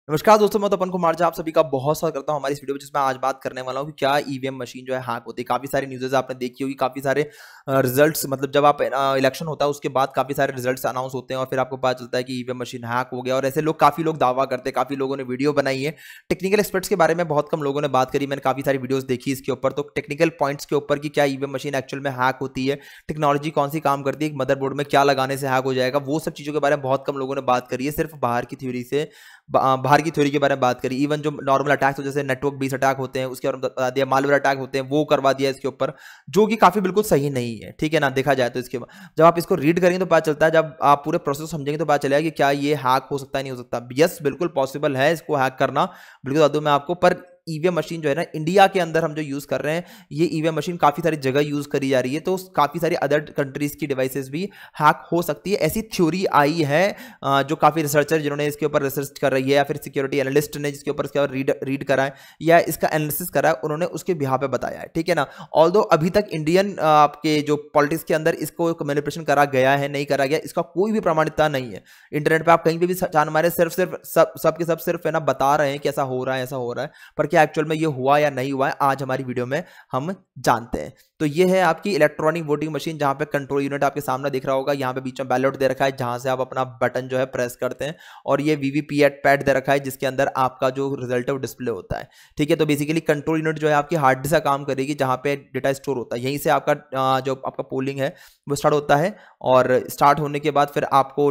नमस्कार दोस्तों, मैं तपन कुमार झा आप सभी का बहुत स्वागत करता हूं हमारी इस वीडियो में, जिसमें आज बात करने वाला हूं कि क्या ईवीएम मशीन जो है हैक होती है। काफी सारी न्यूज़ेस आपने देखी होगी, काफी सारे रिजल्ट्स, मतलब जब आप इलेक्शन होता है उसके बाद काफी सारे रिजल्ट्स अनाउंस होते हैं और फिर आपको पता चलता है कि ईवीएम मशीन हैक हो गया। और ऐसे लोग काफी लोग दावा करते हैं, काफी लोगों ने वीडियो बनाई है। टेक्निकल एक्सपर्ट्स के बारे में बहुत कम लोगों ने बात करी, मैंने काफी सारी वीडियोस देखी इसके ऊपर। तो टेक्निकल पॉइंट्स के ऊपर कि क्या ईवीएम मशीन एक्चुअल में हैक होती है, टेक्नोलॉजी कौन सी काम करती है, मदरबोर्ड में क्या लगाने से हैक हो जाएगा, वो सब चीजों के बारे में बहुत कम लोगों ने बात करी है। सिर्फ बाहर की थ्योरी के बारे में बात करी। इवन जो नॉर्मल अटैक्स जैसे नेटवर्क बेस अटैक होते हैं उसके बारे में बता दिया, मालवेयर अटैक होते हैं वो करवा दिया इसके ऊपर, जो कि काफी बिल्कुल सही नहीं है। ठीक है ना, देखा जाए तो इसके बाद जब आप इसको रीड करेंगे तो पता चलता है, जब आप पूरे प्रोसेस समझेंगे तो पता चलेगा कि क्या ये हैक हो सकता है, नहीं हो सकता। यस, बिल्कुल पॉसिबल है इसको हैक करना, बिल्कुल बता दूं मैं आपको। पर ईवीएम मशीन जो है ना, इंडिया के अंदर हम जो यूज कर रहे हैं, ये ईवीएम मशीन काफी सारी जगह यूज करी जा रही है, तो काफी सारी अदर कंट्रीज की डिवाइसेस भी हैक हो सकती है, ऐसी थ्योरी आई है। जो काफी रिसर्चर जिन्होंने इसके ऊपर रिसर्च कर रही है, या फिर सिक्योरिटी एनालिस्ट ने जिसके ऊपर इसके रीड करा है या इसका एनालिसिस करा है, उन्होंने उसके बिहाफ पे बताया है। ठीक है ना। ऑल्दो अभी तक इंडियन आपके जो पॉलिटिक्स के अंदर इसको मैनिपुलेशन करा गया है, नहीं करा गया, इसका कोई भी प्रमाणिकता नहीं है। इंटरनेट पे आप कहीं पे भी जान मारे, सिर्फ सब के सब सिर्फ है ना बता रहे हैं कि ऐसा हो रहा है, ऐसा हो रहा है, पर क्या एक्चुअल में ये हुआ या नहीं हुआ है, आज हमारी वीडियो में हम जानते हैं। तो ये है आपकी इलेक्ट्रॉनिक वोटिंग मशीन, जहां पे कंट्रोल यूनिट आपके सामने दिख रहा होगा। यहाँ पे बीच में बैलेट दे रखा है, जहां से आप अपना बटन जो है प्रेस करते हैं, और ये वीवीपीएट पैड दे रखा है, जिसके अंदर आपका जो रिजल्ट है वो डिस्प्ले होता है। ठीक है, तो बेसिकली कंट्रोल यूनिट जो है आपकी हार्ड डिस्क का काम करेगी, जहां पे डेटा स्टोर होता है। यहीं से आपका जो आपका पोलिंग है वो स्टार्ट होता है, और स्टार्ट होने के बाद फिर आपको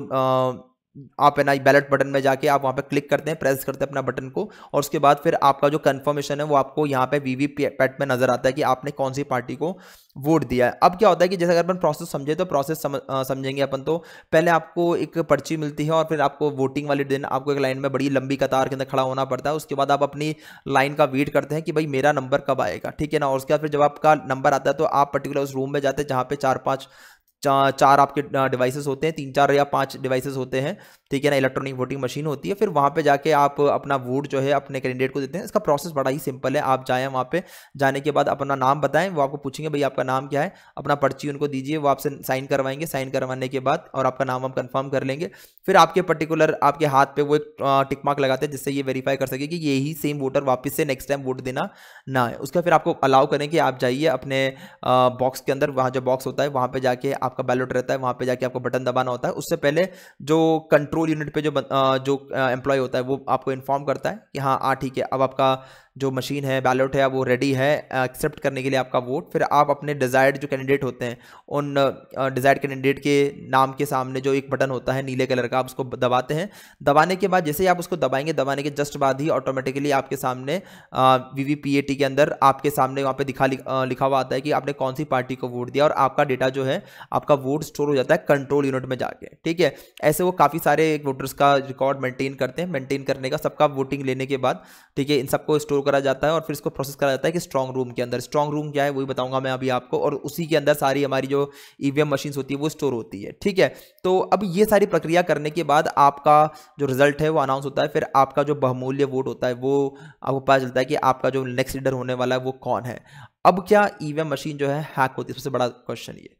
आप है ना बैलेट बटन में जाके आप वहां पे क्लिक करते हैं, प्रेस करते हैं अपना बटन को, और उसके बाद फिर आपका जो कंफर्मेशन है वो आपको यहाँ पे वीवीपैट में नजर आता है कि आपने कौन सी पार्टी को वोट दिया है। अब क्या होता है कि जैसे अगर अपन प्रोसेस समझे तो प्रोसेस समझेंगे अपन, तो पहले आपको एक पर्ची मिलती है, और फिर आपको वोटिंग वाले दिन आपको एक लाइन में बड़ी लंबी कतार के अंदर खड़ा होना पड़ता है। उसके बाद आप अपनी लाइन का वेट करते हैं कि भाई मेरा नंबर कब आएगा। ठीक है ना। और उसके बाद फिर जब आपका नंबर आता है तो आप पर्टिकुलर उस रूम में जाते हैं, जहाँ पे चार आपके डिवाइसेस होते हैं, 3 4 या 5 डिवाइसेस होते हैं। ठीक है ना, इलेक्ट्रॉनिक वोटिंग मशीन होती है। फिर वहां पे जाके आप अपना वोट जो है अपने कैंडिडेट को देते हैं। इसका प्रोसेस बड़ा ही सिंपल है। आप जाएं, वहां पे जाने के बाद अपना नाम बताएं, वो आपको पूछेंगे भाई आपका नाम क्या है, अपना पर्ची उनको दीजिए, वो आपसे साइन करवाएंगे। साइन करवाने के बाद और आपका नाम हम कंफर्म कर लेंगे। फिर आपके पर्टिकुलर आपके हाथ पे वो एक टिक मार्क लगाते हैं, जिससे ये वेरीफाई कर सके कि यही सेम वोटर वापस से नेक्स्ट टाइम वोट देना ना है। उसका फिर आपको अलाउ करें कि आप जाइए अपने बॉक्स के अंदर, वहाँ जो बॉक्स होता है वहाँ पे जाके आपका बैलेट रहता है, वहाँ पे जाके आपको बटन दबाना होता है। उससे पहले जो कंट्रोल यूनिट पे जो एम्प्लॉय होता है वो आपको इन्फॉर्म करता है कि हाँ ठीक है, अब आपका जो मशीन है, बैलेट है, वो रेडी है एक्सेप्ट करने के लिए आपका वोट। फिर आप अपने डिजायर्ड जो कैंडिडेट होते हैं, उन डिजायर्ड कैंडिडेट के नाम के सामने जो एक बटन होता है नीले कलर का, आप उसको दबाते हैं। दबाने के बाद जैसे ही आप उसको दबाएंगे, दबाने के जस्ट बाद ही ऑटोमेटिकली आपके सामने वीवीपीएटी के अंदर आपके सामने वहाँ पे लिखा हुआ आता है कि आपने कौन सी पार्टी को वोट दिया, और आपका डेटा जो है, आपका वोट स्टोर हो जाता है कंट्रोल यूनिट में जाके। ठीक है, ऐसे वो काफ़ी सारे वोटर्स का रिकॉर्ड मेंटेन करते हैं। मेंटेन करने का सबका वोटिंग लेने के बाद, ठीक है, इन सबको स्टोर करा जाता है, और फिर इसको प्रोसेस करा जाता है कि स्ट्रॉन्ग रूम के अंदर। स्ट्रॉन्ग रूम क्या है वही बताऊंगा मैं अभी आपको, और उसी के अंदर सारी हमारी जो ईवीएम मशीन्स होती है वो स्टोर होती है। ठीक है, तो अब ये सारी प्रक्रिया करने के बाद आपका जो रिजल्ट है वो अनाउंस होता है। फिर आपका जो बहुमूल्य वोट होता है वो आपको पता चलता है कि आपका जो नेक्स्ट लीडर होने वाला है वो कौन है। अब क्या ईवीएम मशीन जो है हैक होती है, सबसे बड़ा क्वेश्चन ये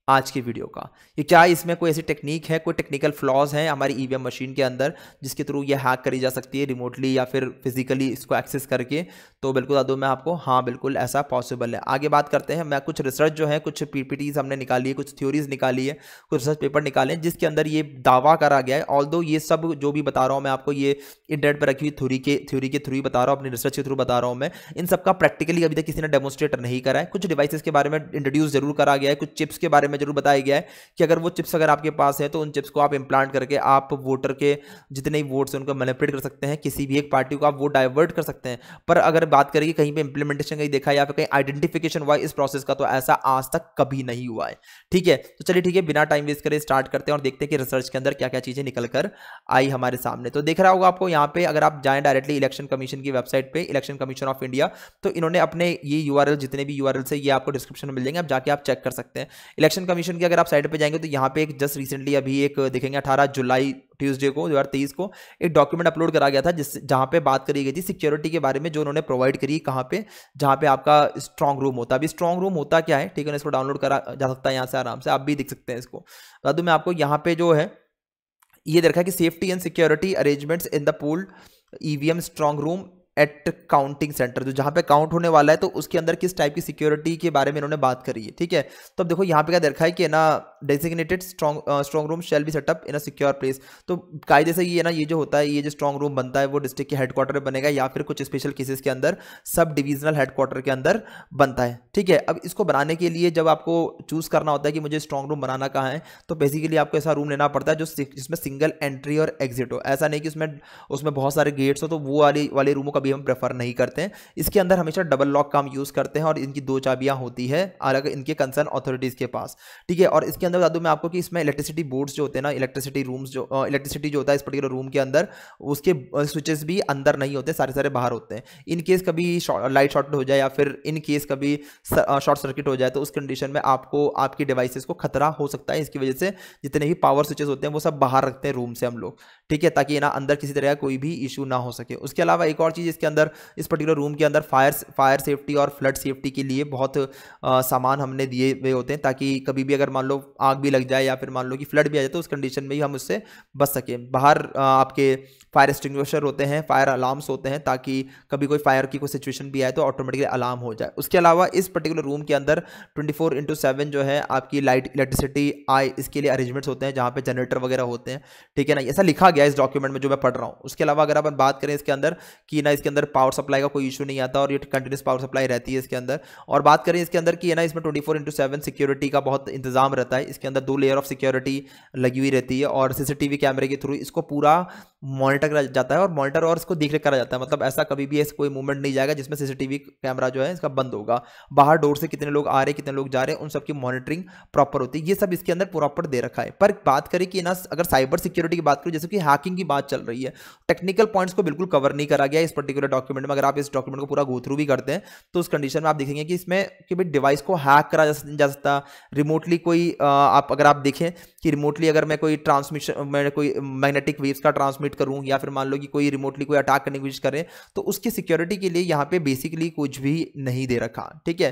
आज की वीडियो का, कि क्या इसमें कोई ऐसी टेक्निक है, कोई टेक्निकल फ्लॉज है हमारी ईवीएम मशीन के अंदर, जिसके थ्रू ये हैक करी जा सकती है रिमोटली या फिर फिजिकली इसको एक्सेस करके। तो बिल्कुल बता दूं मैं आपको, हाँ बिल्कुल ऐसा पॉसिबल है। आगे बात करते हैं। मैं कुछ रिसर्च जो है, कुछ पीपीटीज हमने निकाली है, कुछ थ्योरीज निकाली है, कुछ रिसर्च पेपर निकाले हैं, जिसके अंदर ये दावा करा गया है। ऑल्दो ये सब जो भी बता रहा हूँ मैं आपको, ये इंटरनेट पर रखी हुई थ्योरी के थ्रू ही बता रहा हूँ, अपनी रिसर्च के थ्रू बता रहा हूँ मैं। इन सबका प्रैक्टिकली अभी तक किसी ने डेमोस्ट्रेट नहीं करा है। कुछ डिवाइसेस के बारे में इंट्रोड्यूस जरूर करा गया है, कुछ चिप्स के बारे में जरूर बताया गया है कि अगर वो चिप्स अगर आपके पास है तो उन चिप्स को आप इंप्लांट करके आप वोटर के जितने ही वोट्स हैं उनको मैनिपुलेट कर सकते हैं, किसी भी एक पार्टी को आप वोट डाइवर्ट कर सकते हैं। पर अगर बात करें कहीं पे इंप्लीमेंटेशन कहीं देखा या फिर कहीं आइडेंटिफिकेशन हुआ इस प्रोसेस का, तो ऐसा आज तक कभी नहीं हुआ है। ठीक है, तो चलिए ठीक है, बिना टाइम वेस्ट करे स्टार्ट करते हैं और देखते हैं कि रिसर्च के अंदर क्या क्या चीजें निकल कर आई हमारे सामने। तो देख रहा होगा आपको यहाँ पे, अगर आप जाएं डायरेक्टली इलेक्शन कमीशन की वेबसाइट पे, इलेक्शन कमीशन ऑफ इंडिया, तो इन्होंने अपने ये यूआरएल, जितने भी यूआरएल से, ये आपको डिस्क्रिप्शन में मिल जाएंगे, आप जाके आप चेक कर सकते हैं। इलेक्शन कमीशन की अगर आप साइट पे जाएंगे तो यहाँ पे एक जस्ट रिसेंटली अभी एक देखेंगे 18 जुलाई ट्यूसडे को 2023 को एक डॉक्यूमेंट अपलोड करा गया था, जहां पे बात करी गई थी सिक्योरिटी के बारे में, जो उन्होंने प्रोवाइड करी कहां पे, जहां पे आपका स्ट्रांग रूम होता है। अभी स्ट्रांग रूम होता क्या है, ठीक है, इसको डाउनलोड करा जा सकता है यहाँ से आराम से, आप भी देख सकते हैं इसको। बता दूं मैं आपको, यहाँ पे जो है ये देखा है कि safety and security arrangements in the poll EVM strong room at counting centre, जो जहां पे काउंट होने वाला है तो उसके अंदर किस टाइप की सिक्योरिटी के बारे में इन्होंने बात करी है, ठीक है। तो अब देखो यहाँ पे क्या देखा है कि ना designated strong room shall be set up in a secure place. तो कायदे से ये ना ये जो होता है, ये जो स्ट्रांग रूम बनता है वो डिस्ट्रिक्ट के हेडक्वार्टर में बनेगा या फिर कुछ स्पेशल केसेस के अंदर सब डिविजनल हेडक्वार्टर के अंदर बनता है, ठीक है। अब इसको बनाने के लिए जब आपको चूज करना होता है कि मुझे स्ट्रांग रूम बनाना कहाँ है, तो बेसिकली आपको ऐसा रूम लेना पड़ता है जो जिसमें सिंगल एंट्री और एग्जिट हो। ऐसा नहीं कि उसमें बहुत सारे गेट्स हो, तो वो वाले रूमों का भी हम प्रेफर नहीं करते हैं। इसके अंदर हमेशा डबल लॉक का हम यूज करते हैं और इनकी 2 चाबियां होती है अलग इनके कंसर्न अथॉरिटीज के पास, ठीक है। और इसके अंदर बता दूं मैं आपको कि इसमें इलेक्ट्रिसिटी बोर्ड्स जो होते हैं ना, इलेक्ट्रिसिटी रूम्स जो इलेक्ट्रिसिटी जो होता है इस पर्टिकुलर रूम के अंदर, उसके स्विचेस भी अंदर नहीं होते, सारे बाहर होते हैं। इन केस कभी लाइट शॉर्टेड हो जाए या फिर इन केस कभी शॉर्ट सर्किट हो जाए तो उस कंडीशन में आपको आपकी डिवाइसेस को खतरा हो सकता है। इसकी वजह से जितने भी पावर स्विचेस होते हैं वो सब बाहर रखते हैं रूम से हम लोग, ठीक है, ताकि ना अंदर किसी तरह का कोई भी इशू ना हो सके। उसके अलावा एक और चीज़ इसके अंदर, इस पर्टिकुलर रूम के अंदर फायर सेफ्टी और फ्लड सेफ्टी के लिए बहुत सामान हमने दिए हुए होते हैं, ताकि कभी भी अगर मान लो आग भी लग जाए या फिर मान लो कि फ्लड भी आ जाए तो उस कंडीशन में ही हम उससे बच सकें। बाहर आपके फायर एक्सटिंग्विशर होते हैं, फायर अलार्म्स होते हैं, ताकि कभी कोई फायर की कोई सिचुएशन भी आए तो ऑटोमेटिकली अलार्म हो जाए। उसके अलावा इस पर्टिकुलर रूम के अंदर 24/7 जो है आपकी इलेक्ट्रिसिटी इसके लिए अरेंजमेंट्स होते हैं, जहाँ पे जनरेटर वगैरह होते हैं, ठीक है ना। ऐसा लिखा गया इस डॉक्यूमेंट में जो मैं पढ़ रहा हूँ। उसके अलावा अगर अपन बात करें इसके अंदर कि ना इसके अंदर पावर सप्लाई का कोई इशू नहीं आता और ये कंटिन्यूस पावर सप्लाई रहती है इसके अंदर। और बात करें इसके अंदर कि है ना, इसमें 24/7 सिक्योरिटी का बहुत इंतजाम रहता है। इसके अंदर 2 लेयर ऑफ सिक्योरिटी लगी हुई रहती है और सीसीटीवी कैमरे के थ्रू इसको पूरा मॉनिटर करा जाता है और मॉनिटर और इसको देख रेख करा जाता है। मतलब ऐसा कभी भी ऐसा कोई मूवमेंट नहीं जाएगा जिसमें सीसीटीवी कैमरा जो है इसका बंद होगा। बाहर डोर से कितने लोग आ रहे हैं, कितने लोग जा रहे हैं, उन सबकी मॉनिटरिंग प्रॉपर होती है। ये सब इसके अंदर प्रॉपर दे रखा है। पर बात करें कि ना अगर साइबर सिक्योरिटी की बात करूं, जैसे कि हैकिंग की बात चल रही है, टेक्निकल पॉइंट्स को बिल्कुल कवर नहीं करा गया इस पर्टिकुलर डॉक्यूमेंट में। अगर आप इस डॉक्यूमेंट को पूरा गो थ्रू भी करते हैं तो उस कंडीशन में आप देखेंगे कि इसमें कि भाई डिवाइस को हैक करा जा सकता, रिमोटली कोई आप अगर आप देखें कि रिमोटली अगर मैं कोई ट्रांसमिशन, मैं कोई मैग्नेटिक वेव्स का ट्रांसमिट करूं या फिर मान लो कि कोई रिमोटली कोई अटैक करने की कोशिश करें, तो उसकी सिक्योरिटी के लिए यहाँ पे बेसिकली कुछ भी नहीं दे रखा, ठीक है।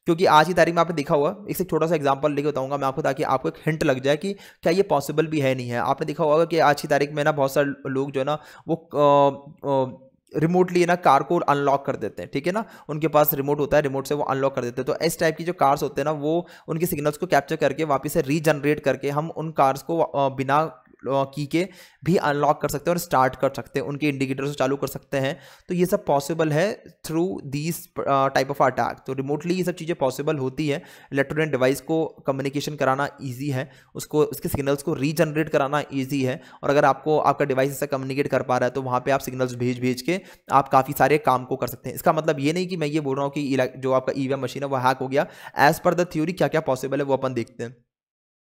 क्योंकि आज की तारीख में आपने देखा हुआ, एक छोटा सा एग्जांपल लेके बताऊंगा मैं आपको, ताकि आपको एक हिंट लग जाए कि क्या ये पॉसिबल भी है नहीं है। आपने देखा होगा कि आज की तारीख में ना बहुत सारे लोग जो है ना वो रिमोटली ना कार को अनलॉक कर देते हैं, ठीक है ना। उनके पास रिमोट होता है, रिमोट से वो अनलॉक कर देते हैं। तो इस टाइप की जो कार्स होते हैं ना, वो उनके सिग्नल्स को कैप्चर करके वापस से रीजनरेट करके हम उन कार्स को बिना की के भी अनलॉक कर सकते हैं और स्टार्ट कर सकते हैं, उनके इंडिकेटर्स चालू कर सकते हैं। तो ये सब पॉसिबल है through these type of attack. तो रिमोटली ये सब चीज़ें पॉसिबल होती है। इलेक्ट्रॉनिक डिवाइस को कम्युनिकेशन कराना ईजी है, उसको उसके सिग्नल्स को रीजनरेट कराना ईजी है। और अगर आपको आपका डिवाइस इससे कम्युनिकेट कर पा रहा है तो वहाँ पे आप सिग्नल्स भेज के आप काफ़ी सारे काम को कर सकते हैं। इसका मतलब ये नहीं कि मैं ये बोल रहा हूँ कि जो आपका ईवीएम मशीन है वो हैक हो गया। एज पर द थ्योरी क्या क्या पॉसिबल है वो अपन देखते हैं,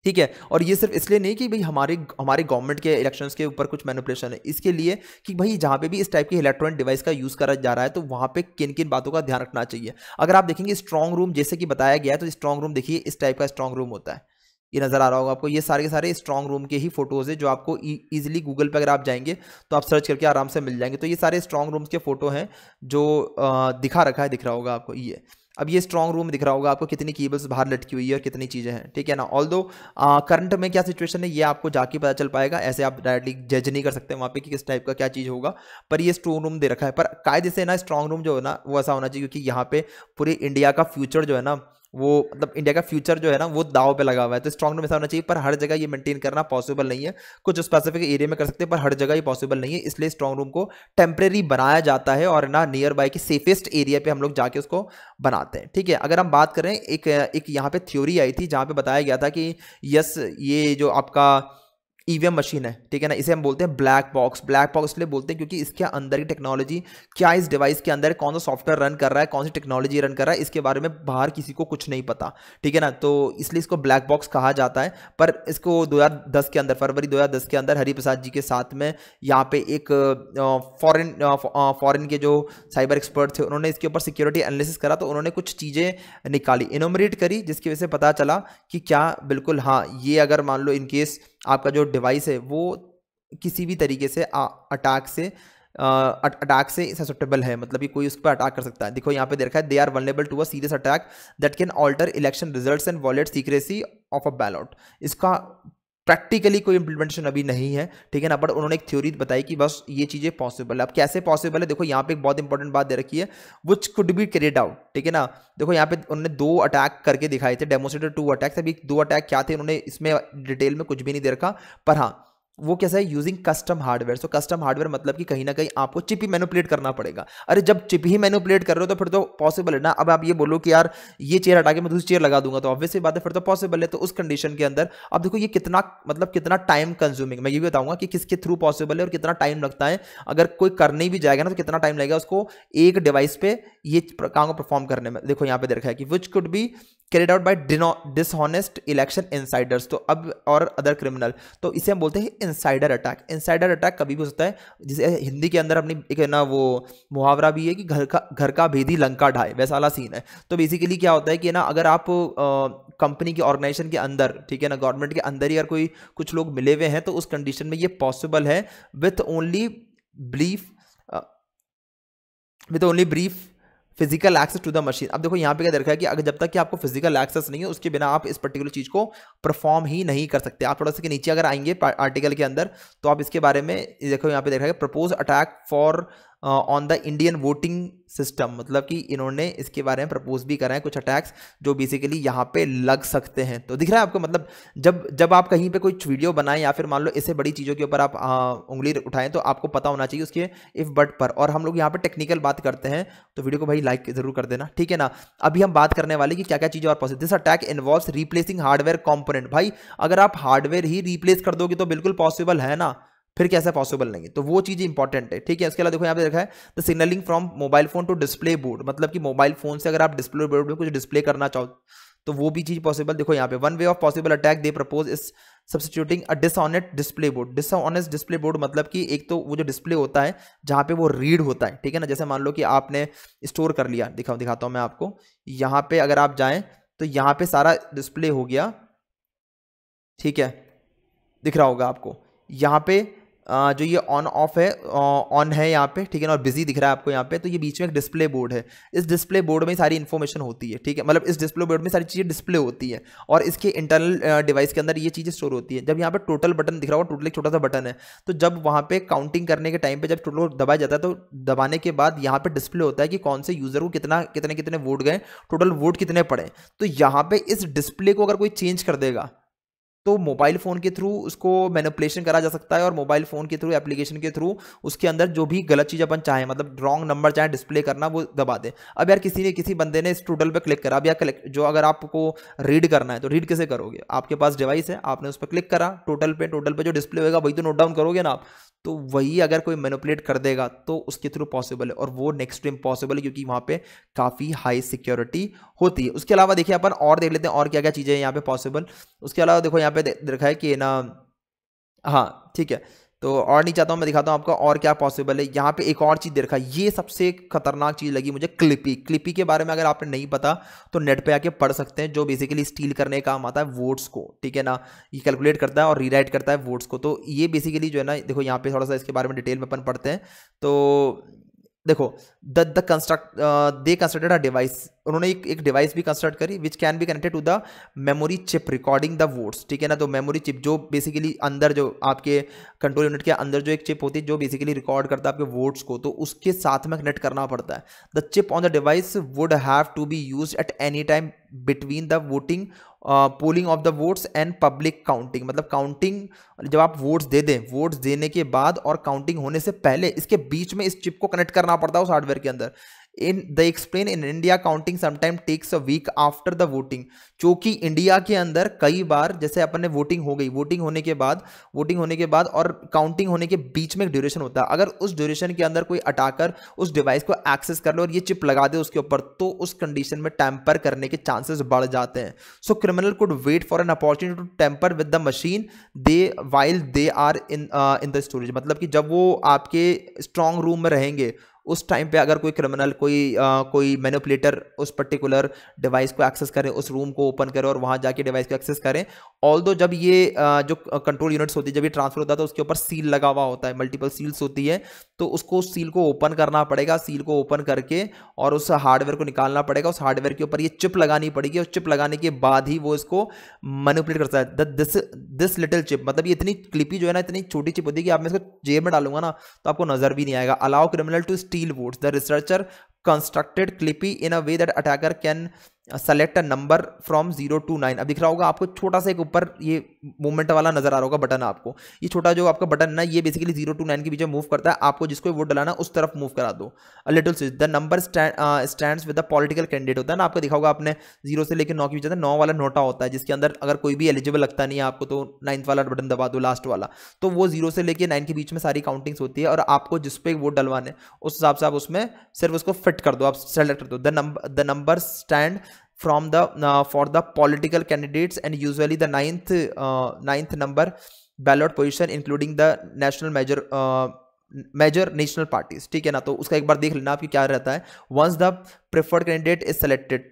ठीक है। और ये सिर्फ इसलिए नहीं कि भाई हमारे गवर्नमेंट के इलेक्शंस के ऊपर कुछ मैनिपुलेशन है, इसके लिए कि भाई जहाँ पे भी इस टाइप की इलेक्ट्रॉनिक डिवाइस का यूज़ करा जा रहा है तो वहाँ पे किन किन बातों का ध्यान रखना चाहिए। अगर आप देखेंगे स्ट्रॉन्ग रूम जैसे कि बताया गया है, तो स्ट्रॉन्ग रूम देखिए इस टाइप का स्ट्रॉन्ग रूम होता है, ये नज़र आ रहा होगा आपको। ये सारे के सारे स्ट्रॉन्ग रूम के ही फोटोज़ है जो आपको ईजिली गूगल पे अगर आप जाएंगे तो आप सर्च करके आराम से मिल जाएंगे। तो ये सारे स्ट्रॉन्ग रूम्स के फोटो हैं जो दिखा रखा है, दिख रहा होगा आपको ये। अब ये स्ट्रॉन्ग रूम दिख रहा होगा आपको, कितनी केबल्स बाहर लटकी हुई है और कितनी चीज़ें हैं, ठीक है ना। ऑल्दो करंट में क्या सिचुएशन है ये आपको जाके पता चल पाएगा, ऐसे आप डायरेक्टली जज नहीं कर सकते वहाँ पे कि किस टाइप का क्या चीज़ होगा। पर ये स्ट्रॉन्ग रूम दे रखा है। पर कायदे से ना स्ट्रॉन्ग रूम जो है ना वो ऐसा होना चाहिए, क्योंकि यहाँ पे पूरे इंडिया का फ्यूचर जो है ना, वो मतलब इंडिया का फ्यूचर जो है ना वो दाव पे लगा हुआ है। तो स्ट्रॉन्ग रूम ऐसा होना चाहिए, पर हर जगह ये मेंटेन करना पॉसिबल नहीं है। कुछ स्पेसिफिक एरिया में कर सकते हैं पर हर जगह ये पॉसिबल नहीं है, इसलिए स्ट्रॉन्ग रूम को टेम्परेरी बनाया जाता है और ना नियर बाय की सेफेस्ट एरिया पे हम लोग जाके उसको बनाते हैं, ठीक है। अगर हम बात करें एक यहाँ पे थ्योरी आई थी जहाँ पे बताया गया था कि यस ये जो आपका ईवीएम मशीन है, ठीक है ना, इसे हम बोलते हैं ब्लैक बॉक्स। ब्लैक बॉक्स इसलिए बोलते हैं क्योंकि इसके अंदर की टेक्नोलॉजी क्या, इस डिवाइस के अंदर कौन सा सॉफ्टवेयर रन कर रहा है, कौन सी टेक्नोलॉजी रन कर रहा है, इसके बारे में बाहर किसी को कुछ नहीं पता, ठीक है ना। तो इसलिए इसको ब्लैक बॉक्स कहा जाता है। पर इसको 2010 के अंदर, फरवरी 2010 के अंदर हरिप्रसाद जी के साथ में यहाँ पे एक फॉरेन के जो साइबर एक्सपर्ट थे उन्होंने इसके ऊपर सिक्योरिटी एनालिसिस करा, तो उन्होंने कुछ चीज़ें निकाली, इनोमरेट करी, जिसकी वजह से पता चला कि क्या बिल्कुल हाँ ये अगर मान लो इनकेस आपका जो डिवाइस है वो किसी भी तरीके से अटैक से ससेप्टेबल है, मतलब कि कोई उस पर अटैक कर सकता है। देखो यहाँ पे देखा है they are vulnerable to a serious attack that can alter election results and ballot secrecy of a ballot. इसका प्रैक्टिकली कोई इम्प्लीमेंटेशन अभी नहीं है, ठीक है ना, बट उन्होंने एक थ्योरी बताई कि बस ये चीज़ें पॉसिबल है। अब कैसे पॉसिबल है, देखो यहाँ पे एक बहुत इंपॉर्टेंट बात दे रखी है, which could be carried out, ठीक है ना। देखो यहाँ पे उन्होंने 2 अटैक करके दिखाए थे, डेमोस्ट्रेटेड 2 अटैक्स। अभी 2 अटैक क्या थे उन्होंने इसमें डिटेल में कुछ भी नहीं दे रखा, पर हाँ वो कैसा है, यूजिंग कस्टम हार्डवेयर। सो कस्टम हार्डवेयर मतलब कि कहीं ना कहीं आपको चिप ही मैनिपुलेट करना पड़ेगा। अरे जब चिप ही मैनिपुलेट कर रहे हो तो फिर तो पॉसिबल है ना। अब आप ये बोलो कि यार ये चेयर हटा के मैं दूसरी चेयर लगा दूंगा, तो ऑब्वियसली बात है फिर तो पॉसिबल है। तो उस कंडीशन के अंदर अब देखो ये कितना मतलब कितना टाइम कंज्यूमिंग, मैं ये भी बताऊंगा कि किसके थ्रू पॉसिबल है और कितना टाइम लगता है। अगर कोई करने भी जाएगा ना तो कितना टाइम लगेगा उसको एक डिवाइस पे ये काम को परफॉर्म करने में। देखो यहाँ पे दे रखा है कि which could be carried out by dishonest election Insiders, तो अब और अदर क्रिमिनल, तो इसे हम बोलते हैं इनसाइडर अटैक। इनसाइडर अटैक कभी भी हो सकता है, जिसे हिंदी के अंदर अपनी एक है ना वो मुहावरा भी है कि घर का भेदी लंका ढाए, वैसा वाला सीन है। तो बेसिकली क्या होता है कि ना अगर आप कंपनी की ऑर्गेनाइजेशन के अंदर, ठीक है ना, गवर्नमेंट के अंदर ही अगर कोई कुछ लोग मिले हुए हैं तो उस कंडीशन में ये पॉसिबल है with only brief physical access to the machine. अब देखो यहाँ पे क्या दे रखा है कि अगर जब तक कि आपको फिजिकल एक्सेस नहीं है उसके बिना आप इस पर्टिकुलर चीज को परफॉर्म ही नहीं कर सकते। आप थोड़ा सा नीचे अगर आएंगे आर्टिकल के अंदर तो आप इसके बारे में देखो, यहाँ पे देखा है propose attack for on the Indian voting system, मतलब कि इन्होंने इसके बारे में प्रपोज भी करा है कुछ अटैक्स जो बेसिकली यहाँ पे लग सकते हैं। तो दिख रहा है आपको, मतलब जब आप कहीं पे कोई वीडियो बनाएं या फिर मान लो इससे बड़ी चीज़ों के ऊपर आप उंगली उठाएं तो आपको पता होना चाहिए उसके इफ बट पर। और हम लोग यहाँ पे टेक्निकल बात करते हैं तो वीडियो को भाई लाइक जरूर कर देना, ठीक है ना। अभी हम बात करने वाले कि क्या क्या चीज़ें और possible. This attack involves replacing hardware component. भाई अगर आप हार्डवेयर ही रिप्लेस कर दोगे तो बिल्कुल पॉसिबल है ना, फिर कैसे पॉसिबल नहीं है, तो वो चीज़ इंपॉर्टेंट है, ठीक है। इसके अलावा देखो यहाँ पे देखा है the signalling from mobile phone to display board, मतलब कि मोबाइल फोन से अगर आप डिस्प्ले बोर्ड में कुछ डिस्प्ले करना चाहो तो वो भी चीज़ पॉसिबल। देखो यहाँ पे one way of possible attack they propose is substituting a dishonest display board. Dishonest display board मतलब कि एक तो वो जो डिस्प्ले होता है जहाँ पे वो रीड होता है, ठीक है ना। जैसे मान लो कि आपने स्टोर कर लिया, दिखाता हूँ मैं आपको, यहाँ पे अगर आप जाएं तो यहाँ पे सारा डिस्प्ले हो गया, ठीक है, दिख रहा होगा आपको। यहाँ पे जो ये ऑन ऑफ है, ऑन है यहाँ पे, ठीक है ना, और बिजी दिख रहा है आपको यहाँ पे। तो ये बीच में एक डिस्प्ले बोर्ड है, इस डिस्प्ले बोर्ड में सारी इन्फॉर्मेशन होती है, ठीक है, मतलब इस डिस्प्ले बोर्ड में सारी चीज़ें डिस्प्ले होती है और इसके इंटरनल डिवाइस के अंदर ये चीज़ें स्टोर होती है। जब यहाँ पे टोटल बटन दिख रहा होगा, टोटल एक छोटा सा बटन है, तो जब वहाँ पे काउंटिंग करने के टाइम पे जब टोटल दबाया जाता है तो दबाने के बाद यहाँ पे डिस्प्ले होता है कि कौन से यूजर को कितने वोट गए, टोटल वोट कितने पड़े। तो यहाँ पे इस डिस्प्ले को अगर कोई चेंज कर देगा तो मोबाइल फ़ोन के थ्रू उसको मैनिपुलेशन करा जा सकता है और मोबाइल फ़ोन के थ्रू, एप्लीकेशन के थ्रू उसके अंदर जो भी गलत चीज़ अपन चाहें, मतलब रॉन्ग नंबर चाहे डिस्प्ले करना, वो दबा दे। अब यार किसी बंदे ने इस टोटल पे क्लिक करा, अब यार जो अगर आपको रीड करना है तो रीड कैसे करोगे, आपके पास डिवाइस है, आपने उस पर क्लिक करा, टोटल पे जो डिस्प्ले होगा वही तो नोट डाउन करोगे ना आप। तो वही अगर कोई मैनिपुलेट कर देगा तो उसके थ्रू पॉसिबल है, और वो नेक्स्ट टू इम्पॉसिबल है क्योंकि वहाँ पे काफ़ी हाई सिक्योरिटी होती है। उसके अलावा देखिए अपन और देख लेते हैं और क्या क्या चीज़ें यहाँ पे पॉसिबल। उसके अलावा देखो यहाँ पे देखा है कि ना, हाँ ठीक है, तो और नहीं चाहता हूँ मैं दिखाता हूँ आपको और क्या पॉसिबल है। यहाँ पे एक और चीज़ दे रखा है, ये सबसे खतरनाक चीज़ लगी मुझे, क्लिपी के बारे में अगर आपने नहीं पता तो नेट पे आके पढ़ सकते हैं, जो बेसिकली स्टील करने का काम आता है वोट्स को, ठीक है ना। ये कैलकुलेट करता है और रीराइट करता है वोट्स को। तो ये बेसिकली जो है ना, देखो यहाँ पे थोड़ा सा इसके बारे में डिटेल में अपन पढ़ते हैं। तो देखो दे कंस्ट्रक्टेड अ डिवाइस, उन्होंने एक डिवाइस भी कंस्ट्रक्ट करी which can be connected to the memory chip recording the votes, ठीक है ना। तो मेमोरी चिप जो बेसिकली अंदर जो आपके कंट्रोल यूनिट के अंदर जो एक चिप होती है जो बेसिकली रिकॉर्ड करता है आपके वोट्स को, तो उसके साथ में कनेक्ट करना पड़ता है। The chip on the device would have to be used at any time between the voting polling of the votes and public counting, मतलब काउंटिंग जब आप वोट्स दे दें, वोट्स देने के बाद और काउंटिंग होने से पहले इसके बीच में इस चिप को कनेक्ट करना पड़ता है उस हार्डवेयर के अंदर। In the explain in India counting sometime takes a week after the voting, क्योंकि इंडिया के अंदर कई बार जैसे अपन ने वोटिंग हो गई, वोटिंग होने के बाद और काउंटिंग होने के बीच में एक ड्यूरेशन होता है, अगर उस ड्यूरेशन के अंदर कोई अटैकर उस डिवाइस को एक्सेस कर ले और ये चिप लगा दे उसके ऊपर, तो उस कंडीशन में टैंपर करने के चांसेस बढ़ जाते हैं। So criminal could wait for an opportunity to tamper with the machine while they are in the storage, मतलब कि जब वो आपके स्ट्रॉन्ग रूम में रहेंगे उस टाइम पे अगर कोई क्रिमिनल कोई मैनिपुलेटर उस पर्टिकुलर डिवाइस को एक्सेस करे, उस रूम को ओपन करे और वहाँ जाके डिवाइस को एक्सेस करें। ऑल्दो जब ये जो कंट्रोल यूनिट्स होती है, जब ये ट्रांसफर होता है तो उसके ऊपर सील लगा हुआ होता है, मल्टीपल सील्स होती है, तो उसको उस सील को ओपन करना पड़ेगा, सील को ओपन करके और उस हार्डवेयर को निकालना पड़ेगा, उस हार्डवेयर के ऊपर ये चिप लगानी पड़ेगी और चिप लगाने के बाद ही वो इसको मैनिपुलेट कर सकता है। दिस लिटिल चिप, मतलब ये इतनी क्लिपी जो है ना, इतनी छोटी चिप होती है कि आप मैं इसको जेब में डालूंगा ना तो आपको नजर भी नहीं आएगा। Allow criminal to steal votes, the researcher constructed क्लिपी in a way that attacker can select a number from 0 to 9। अब दिख रहा होगा आपको छोटा सा एक ऊपर ये मूवमेंट वाला नजर आ रहा होगा बटन आपको, ये छोटा जो आपका बटन है ना, ये बेसिकली 0 to 9 के बीच में मूव करता है। आपको जिसको वोट डलाना उस तरफ मूव करा दो। A little switch, the number stands with the political candidate होता है ना, आपको दिखा होगा आपने 0 से लेकर 9 के बीच में 9 वाला नोटा होता है, जिसके अंदर अगर कोई भी एलिजिबल लगता नहीं है आपको तो 9th वाला बटन दबा दो, लास्ट वाला। तो वो 0 से लेकर 9 के बीच में सारी काउंटिंग्स होती है और आपको जिस पे वोट डलवाने उस हिसाब से आप उसमें सिर्फ उसको फिट कर दो, आप सेलेक्ट कर दो। The number stand from the for the political candidates and usually the ninth number ballot position including the national major national parties, ठीक है ना। तो उसका एक बार देख लेना आपकी क्या रहता है। once the preferred candidate is selected,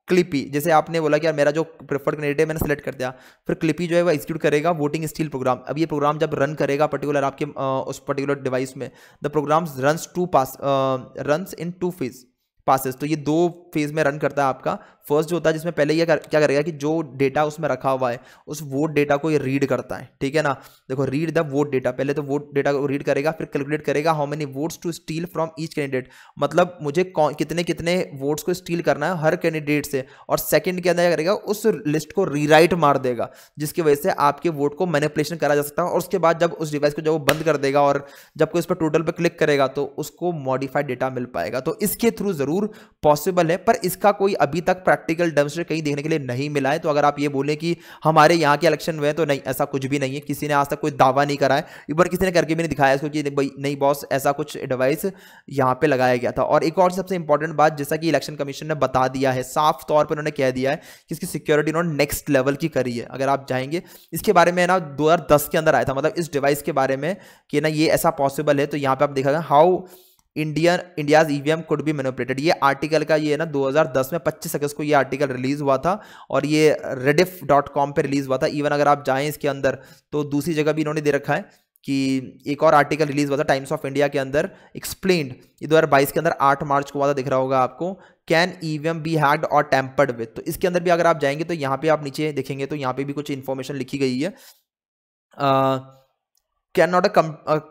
क्लिपी, जैसे आपने बोला कि यार मेरा जो प्रेफर्ड कैंडिडेट है मैंने सेलेक्ट कर दिया, फिर क्लिपी जो है वो एग्जीक्यूट करेगा वोटिंग स्टील प्रोग्राम। अब ये प्रोग्राम जब रन करेगा पर्टिकुलर आपके उस पर्टिकुलर डिवाइस में, the program runs in 2 phase passes, तो ये 2 फेज में रन करता है आपका। फर्स्ट जो होता है जिसमें पहले ये क्या करेगा कि जो डेटा उसमें रखा हुआ है उस वोट डेटा को ये रीड करता है, ठीक है ना। देखो रीड द वोट डेटा, पहले तो वोट डेटा को रीड करेगा, फिर कैलकुलेट करेगा how many votes to steal from each candidate, मतलब मुझे कितने कितने वोट्स को स्टील करना है हर कैंडिडेट से, और सेकंड के अंदर क्या करेगा उस लिस्ट को रीराइट मार देगा, जिसकी वजह से आपके वोट को मैनिपुलेशन करा जा सकता है। और उसके बाद जब उस डिवाइस को जब वो बंद कर देगा और जब कोई इस पर टोटल पर क्लिक करेगा तो उसको मॉडिफाइड डेटा मिल पाएगा। तो इसके थ्रू जरूर पॉसिबल है, पर इसका कोई अभी तक प्रैक्टिकल डेमोंस्ट्रेशन कहीं देखने के लिए नहीं मिला है। तो अगर आप ये बोले कि हमारे यहाँ के इलेक्शन हुए तो नहीं, ऐसा कुछ भी नहीं है, किसी ने आज तक कोई दावा नहीं करा है, एक बार किसी ने करके भी नहीं दिखाया इसको कि नहीं बॉस ऐसा कुछ डिवाइस यहाँ पे लगाया गया था। और एक और सबसे इंपॉर्टेंट बात, जैसा कि इलेक्शन कमीशन ने बता दिया है, साफ तौर पर उन्होंने कह दिया है कि इसकी सिक्योरिटी उन्होंने नेक्स्ट लेवल की करी है। अगर आप जाएंगे इसके बारे में ना 2010 के अंदर आया था, मतलब इस डिवाइस के बारे में कि ना ये ऐसा पॉसिबल है। तो यहाँ पे आप देखा how India's EVM could be manipulated, ये आर्टिकल का ये है ना 2010 में 25 अगस्त को ये आर्टिकल रिलीज हुआ था और ये rediff.com पे रिलीज हुआ था। इवन अगर आप जाएं इसके अंदर तो दूसरी जगह भी इन्होंने दे रखा है कि एक और आर्टिकल रिलीज हुआ था टाइम्स ऑफ इंडिया के अंदर, एक्सप्लेन्ड, ये 2022 के अंदर 8 मार्च को हुआ था, दिख रहा होगा आपको, कैन ईवीएम बी हैक्ड और टैम्पर्ड विद। तो इसके अंदर भी अगर आप जाएंगे तो यहाँ पे आप नीचे देखेंगे तो यहाँ पे भी कुछ इंफॉर्मेशन लिखी गई है। Can not a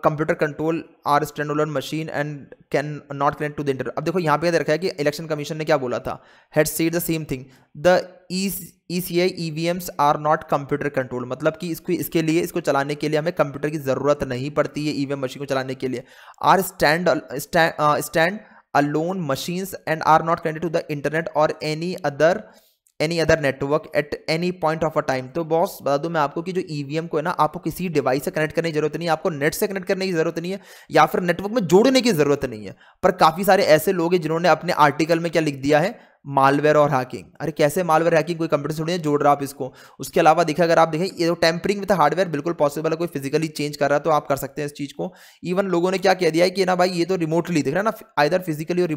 computer control or standalone machine and can not connect to the internet. अब देखो यहाँ पे रखा है कि इलेक्शन कमीशन ने क्या बोला था, had said the same thing, the ECI EVMs are not computer control, मतलब कि इसको चलाने के लिए हमें कंप्यूटर की जरूरत नहीं पड़ती है ईवीएम मशीन को चलाने के लिए। Are stand alone machines and are not connected to the internet और any other network at any point of a time. तो बॉस बता दूं मैं आपको कि जो ईवीएम को है ना आपको किसी डिवाइस से कनेक्ट करने की जरूरत नहीं है, आपको नेट से कनेक्ट करने की जरूरत नहीं है या फिर नेटवर्क में जोड़ने की जरूरत नहीं है। पर काफी सारे ऐसे लोग हैं जिन्होंने अपने आर्टिकल में क्या लिख दिया है, मालवेयर और हैकिंग। अरे कैसे मालवेयर हैकिंग, कोई कंप्यूटर से थोड़ी जोड़ रहा आप इसको। उसके अलावा देखा अगर आप देखें ये तो टेम्परिंग विद हार्डवेयर बिल्कुल पॉसिबल है, कोई फिजिकली चेंज कर रहा है तो आप कर सकते हैं इस चीज को। इवन लोगों ने क्या कह दिया है कि ना भाई ये तो रिमोटली दिख रहा है ना, आइदर फिजिकली और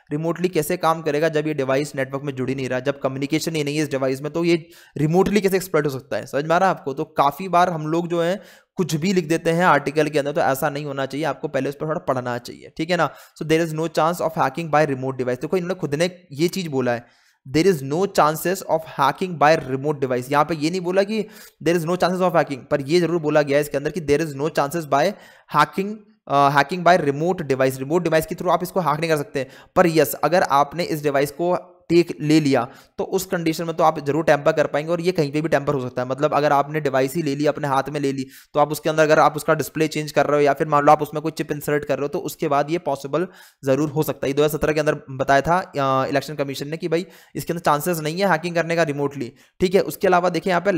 रिमोटली कैसे काम करेगा जब ये डिवाइस नेटवर्क में जुड़ ही नहीं रहा, जब कम्युनिकेशन ही नहीं है इस डिवाइस में, तो ये रिमोटली कैसे एक्सप्लॉइट हो सकता है। समझ में आ रहा है आपको। तो काफी बार हम लोग जो है कुछ भी लिख देते हैं आर्टिकल के अंदर, तो ऐसा नहीं होना चाहिए, आपको पहले उस पर थोड़ा पढ़ना चाहिए, ठीक है ना। So there is no chance of hacking by remote device. देखो इन्होंने खुद ने ये चीज बोला है, there is no chances of hacking by remote device. यहां पे ये नहीं बोला कि there is no chances of hacking, पर ये जरूर बोला गया है इसके अंदर कि there is no chances by hacking by remote device. Remote device के थ्रू आप इसको हैक नहीं कर सकते। पर यस, अगर आपने इस डिवाइस को ले लिया तो उस कंडीशन में तो आप जरूर टेम्पर कर पाएंगे, और ये कहीं पे भी टेम्पर हो सकता है। मतलब अगर आपने डिवाइस ही ले ली, अपने हाथ में ले ली, तो आप उसके अंदर अगर आप उसका डिस्प्ले चेंज कर रहे हो या फिर मान लो आप उसमें कोई चिप इंसर्ट कर रहे हो, तो उसके बाद ये पॉसिबल जरूर हो सकता है। 2017 के अंदर बताया था इलेक्शन कमीशन ने कि भाई इसके अंदर चांसेस नहीं है हैकिंग करने का रिमोटली, ठीक है। उसके अलावा देखिए यहाँ पे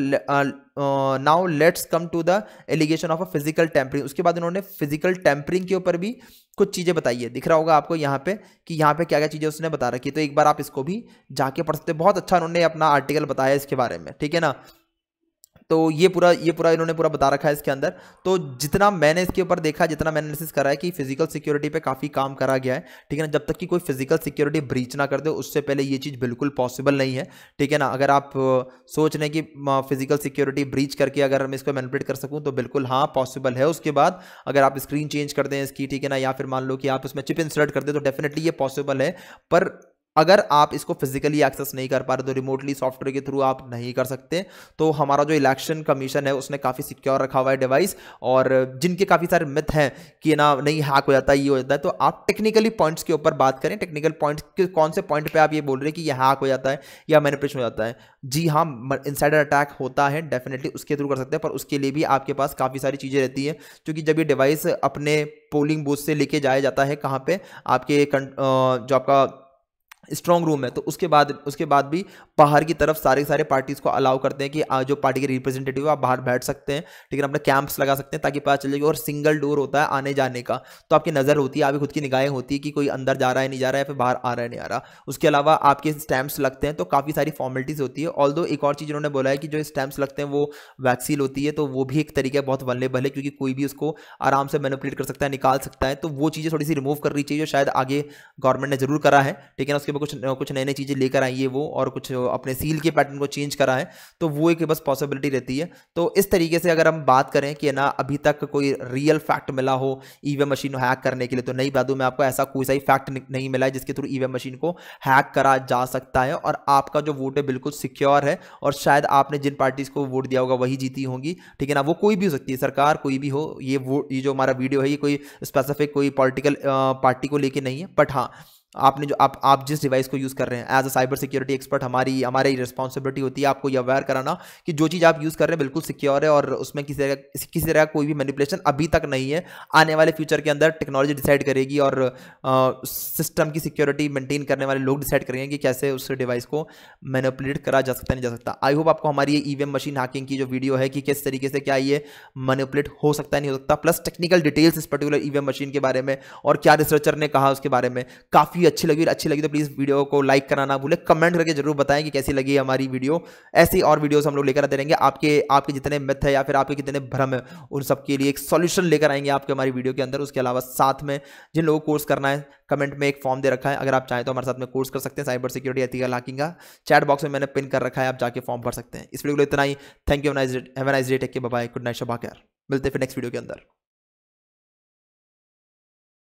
now let's come to the allegation of a physical tampering. उसके बाद इन्होंने फिजिकल टेम्परिंग के ऊपर भी कुछ चीजें बताई है, दिख रहा होगा आपको यहाँ पे कि यहाँ पे क्या क्या चीजें उसने बता रखी है। तो एक बार आप इसको भी जाके पढ़ सकते हैं, बहुत अच्छा उन्होंने अपना आर्टिकल बताया इसके बारे में, ठीक है ना। तो ये पूरा इन्होंने पूरा बता रखा है इसके अंदर। तो जितना मैंने इसके ऊपर देखा, जितना मैंने एनालिसिस करा है कि फिजिकल सिक्योरिटी पे काफ़ी काम करा गया है, ठीक है ना। जब तक कि कोई फिजिकल सिक्योरिटी ब्रीच ना कर दे उससे पहले ये चीज़ बिल्कुल पॉसिबल नहीं है, ठीक है ना। अगर आप सोच रहे हैं कि फिजिकल सिक्योरिटी ब्रीच करके अगर मैं इसको मैनिपुलेट कर सकूं तो बिल्कुल हाँ पॉसिबल है। उसके बाद अगर आप स्क्रीन चेंज कर दें इसकी, ठीक है ना, या फिर मान लो कि आप उसमें चिप इंसर्ट कर दें तो डेफिनेटली ये पॉसिबल है। पर अगर आप इसको फिजिकली एक्सेस नहीं कर पा रहे तो रिमोटली सॉफ्टवेयर के थ्रू आप नहीं कर सकते। तो हमारा जो इलेक्शन कमीशन है उसने काफ़ी सिक्योर रखा हुआ है डिवाइस, और जिनके काफ़ी सारे मिथ हैं कि ना नहीं हैक हो जाता है, ये हो जाता है, तो आप टेक्निकली पॉइंट्स के ऊपर बात करें। टेक्निकल पॉइंट्स के कौन से पॉइंट पे आप ये बोल रहे हैं कि ये हैक हो जाता है या मैनिपुलेशन हो जाता है? जी हाँ, इनसाइडर अटैक होता है, डेफिनेटली उसके थ्रू कर सकते हैं, पर उसके लिए भी आपके पास काफ़ी सारी चीज़ें रहती हैं। क्योंकि जब ये डिवाइस अपने पोलिंग बूथ से लेके जाया जाता है कहाँ पे, आपके जो आपका स्ट्रॉन्ग रूम है, तो उसके बाद भी बाहर की तरफ सारे पार्टीज को अलाउ करते हैं कि जो पार्टी के रिप्रेजेंटेटिव आप बाहर बैठ सकते हैं, ठीक है, अपने कैंप्स लगा सकते हैं ताकि पता चल जाएगी। और सिंगल डोर होता है आने जाने का, तो आपकी नज़र होती है, आपकी खुद की निगाहें होती है कि कोई अंदर जा रहा है नहीं जा रहा है, फिर बाहर आ रहा है नहीं आ रहा। उसके अलावा आपके स्टैंप्स लगते हैं, तो काफ़ी सारी फॉर्मेलिटीज़ होती है। ऑल्दो एक और चीज़ उन्होंने बोला है कि जो स्टैंप्स लगते हैं वो वैक्सीन होती है, तो वो भी एक तरीका बहुत वल्नेबल है, क्योंकि कोई भी उसको आराम से मैनिपुलेट कर सकता है, निकाल सकता है। तो वो चीज़ें थोड़ी सी रिमूव करनी चाहिए, जो शायद आगे गवर्नमेंट ने जरूर करा है, ठीक है ना। उसके बाद कुछ नए चीज़ें लेकर आई है वो, और कुछ अपने सील के पैटर्न को चेंज करा है, तो वो एक बस पॉसिबिलिटी रहती है। तो इस तरीके से अगर हम बात करें कि ना अभी तक कोई रियल फैक्ट मिला हो ईवीएम मशीन को हैक करने के लिए, तो नहीं बादू में आपको ऐसा कोई सा ही फैक्ट नहीं मिला है जिसके थ्रू ईवीएम मशीन को हैक करा जा सकता है। और आपका जो वोट है बिल्कुल सिक्योर है, और शायद आपने जिन पार्टीज को वोट दिया होगा वही जीती होंगी, ठीक है ना। वो कोई भी हो सकती है, सरकार कोई भी हो। ये जो हमारा वीडियो है ये कोई स्पेसिफिक कोई पॉलिटिकल पार्टी को लेके नहीं है, बट हाँ आपने जो आप जिस डिवाइस को यूज़ कर रहे हैं as a cyber security expert, हमारी रिस्पॉन्सिबिलिटी होती है आपको ये अवेयर कराना कि जो चीज़ आप यूज़ कर रहे हैं बिल्कुल सिक्योर है, और उसमें किसी तरह कोई भी मैनिपुलेशन अभी तक नहीं है। आने वाले फ्यूचर के अंदर टेक्नोलॉजी डिसाइड करेगी, और सिस्टम की सिक्योरिटी मेंटेन करने वाले लोग डिसाइड करेंगे कि कैसे उस डिवाइस को मैनिपुलेट करा जा सकता है, नहीं जा सकता। आई होप आपको हमारी ये ईवीएम मशीन हैकिंग की जो वीडियो है कि किस तरीके से क्या ये मैनिपुलेट हो सकता है, नहीं हो सकता, प्लस टेक्निकल डिटेल्स इस पर्टिकुलर ईवीएम मशीन के बारे में और क्या रिसर्चर ने कहा उसके बारे में काफ़ी अच्छी लगी तो प्लीज़ वीडियो को लाइक करना ना भूले, कमेंट करके जरूर बताएं कि कैसी लगी हमारी वीडियो। ऐसी और वीडियोस हम लोग लेकर आते रहेंगे। आपके जितने मिथ है या फिर आपके कितने भ्रम है उन सब के लिए एक सॉल्यूशन लेकर आएंगे आपके हमारी वीडियो के अंदर। उसके अलावा साथ में जिन लोगों को कोर्स करना है, कमेंट में एक फॉर्म दे रखा है, अगर आप चाहें तो हमारे साथ में कोर्स कर सकते हैं साइबर सिक्योरिटी एथिकल हैकिंग का। चैट बॉक्स में मैंने पिन कर रखा है, आप जाके फॉर्म भर सकते हैं। इस वीडियो के लिए इतना ही। Thank you, have a nice day, take care, bye bye, good night, शबा खैर। मिलते हैं फिर नेक्स्ट वीडियो के अंदर।